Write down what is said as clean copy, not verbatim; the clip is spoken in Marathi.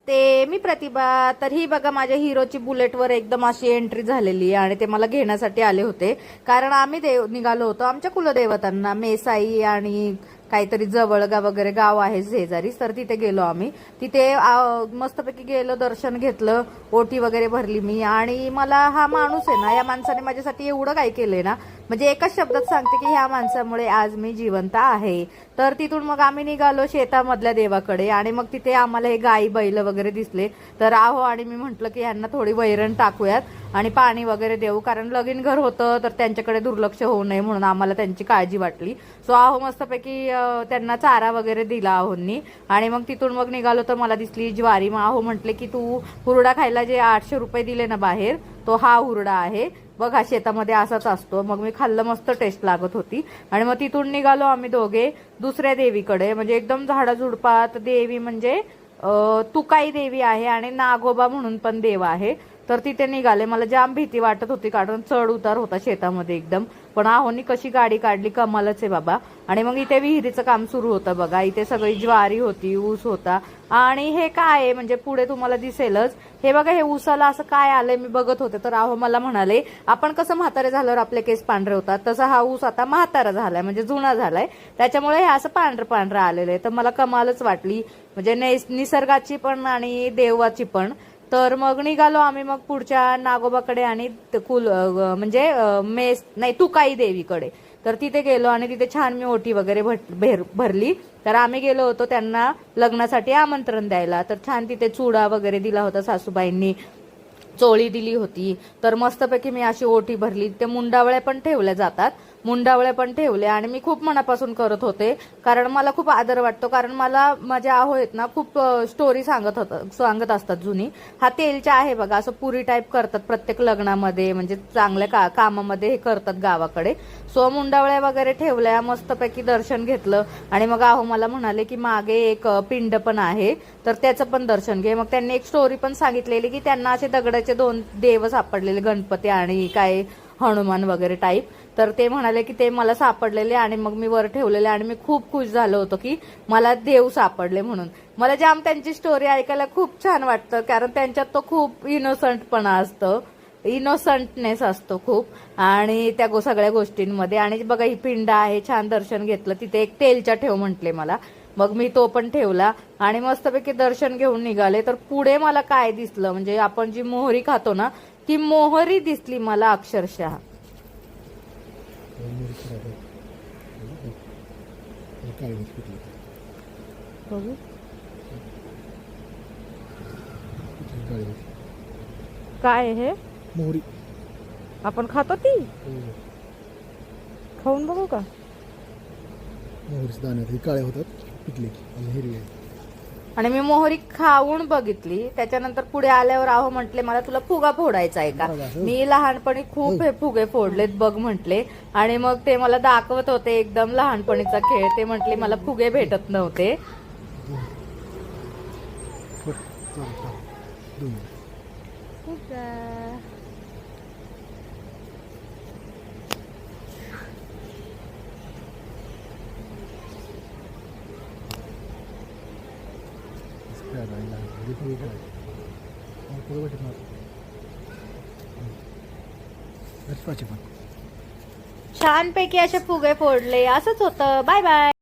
नमस्ते, मी प्रतिभा. तर ही बघा माझ्या हिरोची बुलेटवर एकदम अशी एंट्री झालेली आहे आणि ते मला घेण्यासाठी आले होते. कारण आम्ही निघालो होतो आमच्या कुलदेवतांना, मेसाई आणि काहीतरी जवळगा वगैरे गाव आहे शेजारी, तर तिथे गेलो आम्ही. तिथे मस्तपैकी गेलो, दर्शन घेतलं, ओटी वगैरे भरली मी. आणि मला हा माणूस आहे ना, या माणसाने माझ्यासाठी एवढं काय केलंय ना, म्हणजे एकाच शब्दात सांगते की ह्या माणसामुळे आज मी जिवंत आहे. तर तिथून मग आम्ही निघालो शेतामधल्या देवाकडे आणि मग तिथे आम्हाला हे गाई बैल वगैरे दिसले. तर आहो, आणि मी म्हंटल की ह्यांना थोडी वैरण टाकूयात आणि पाणी वगैरे देऊ, कारण लगीन घर होतं तर त्यांच्याकडे दुर्लक्ष होऊ नये म्हणून आम्हाला त्यांची काळजी वाटली. सो आहो मस्तपैकी त्यांना चारा वगैरे दिला आहोंनी. आणि मग तिथून मग निघालो तर मला दिसली ज्वारी. मग आहो म्हटले की तू हुरडा खायला जे 800 रुपये दिले ना बाहेर, तो हा हुरडा आहे बघा, शेतामध्ये असाच असतो. मग मी खाल्लं, मस्त टेस्ट लागत होती. आणि मग तिथून निघालो आम्ही दोघे दुसऱ्या देवीकडे, म्हणजे एकदम झाडाझुडपात देवी, म्हणजे तुकाई देवी आहे आणि नागोबा म्हणून पण देव आहे. तर तिथे निघाले. मला जाम भीती वाटत होती कारण चढ उतार होता शेतामध्ये एकदम, पण आहोनी कशी गाडी काढली, कमालच आहे बाबा. आणि मग इथे विहिरीचं काम सुरू होतं बघा. इथे सगळी ज्वारी होती, ऊस होता. आणि हे काय आहे म्हणजे पुढे तुम्हाला दिसेलच. हे बघा, हे ऊसाला असं काय आलंय मी बघत होते. तर आहो मला म्हणाले, आपण कसं म्हातारे झाल्यावर आपले केस पांढरे होतात, तसं हा ऊस आता म्हातारा झालाय, म्हणजे जुना झालाय, त्याच्यामुळे हे असं पांढरं पांढरं आलेलं आहे. तर मला कमालच वाटली, म्हणजे निसर्गाची पण आणि देवाची पण. तर मग निघालो आम्ही मग पुढच्या नागोबाकडे आणि म्हणजे मेस नाही, तुकाई देवीकडे. तर तिथे गेलो आणि तिथे छान मी ओटी वगैरे भरली. तर आम्ही गेलो होतो त्यांना लग्नासाठी आमंत्रण द्यायला. तर छान तिथे चुडा वगैरे दिला होता सासूबाईंनी, चोळी दिली होती. तर मस्तपैकी मी अशी ओटी भरली. ते मुंडावळ्या पण ठेवल्या जातात, मुंडावळ्या पण ठेवल्या. आणि मी खूप मनापासून करत होते कारण मला खूप आदर वाटतो. कारण मला माझ्या आहो आहेत ना, खूप स्टोरी सांगत असतात जुनी. हा तेलच्या आहे बघा, असं पुरी टाईप करतात प्रत्येक लग्नामध्ये, म्हणजे चांगल्या कामामध्ये हे करतात गावाकडे. सो मुंडावळ्या वगैरे ठेवल्या, मस्तपैकी दर्शन घेतलं. आणि मग आहो मला म्हणाले की मागे एक पिंड पण आहे, तर त्याचं पण दर्शन घे. मग त्यांनी एक स्टोरी पण सांगितलेली की त्यांना असे दगडाचे 2 देव सापडलेले, गणपती आणि काय हनुमान वगैरे टाईप. तर ते म्हणाले की ते मला सापडलेले आणि मग मी वर ठेवलेले. आणि मी खूप खुश झालो होतो की मला देव सापडले म्हणून. मला जाम त्यांची स्टोरी ऐकायला खूप छान वाटतं, कारण त्यांच्यात तो खूप इनोसंटपणा असतो, इनोसंटनेस असतो खूप, आणि त्या सगळ्या गोष्टींमध्ये. आणि बघा, ही पिंड आहे, छान दर्शन घेतलं. तिथे एक तेलच्या ठेव म्हटले मला, मग मी तो पण ठेवला आणि मस्तपैकी दर्शन घेऊन निघाले. तर पुढे मला काय दिसलं, म्हणजे आपण जी मोहरी खातो ना, ती मोहरी दिसली मला अक्षरशः. काय हे मोहरी आपण खातो ती, खाऊन बघू का? मोहरीचे दाणे काळे होतात, पिकले आणि हिरवे. आणि मी मोहरी खाऊन बघितली. त्याच्यानंतर पुढे आल्यावर आहो म्हटले मला, तुला फुगा फोडायचा आहे का? मी लहानपणी खूप हे फुगे फोडलेत बघ म्हटले. आणि मग ते मला दाखवत होते एकदम लहानपणीचा खेळ. ते म्हटले मला फुगे भेटत नव्हते. छानपैकी असे फुगे फोडले. असंच होतं. Bye bye.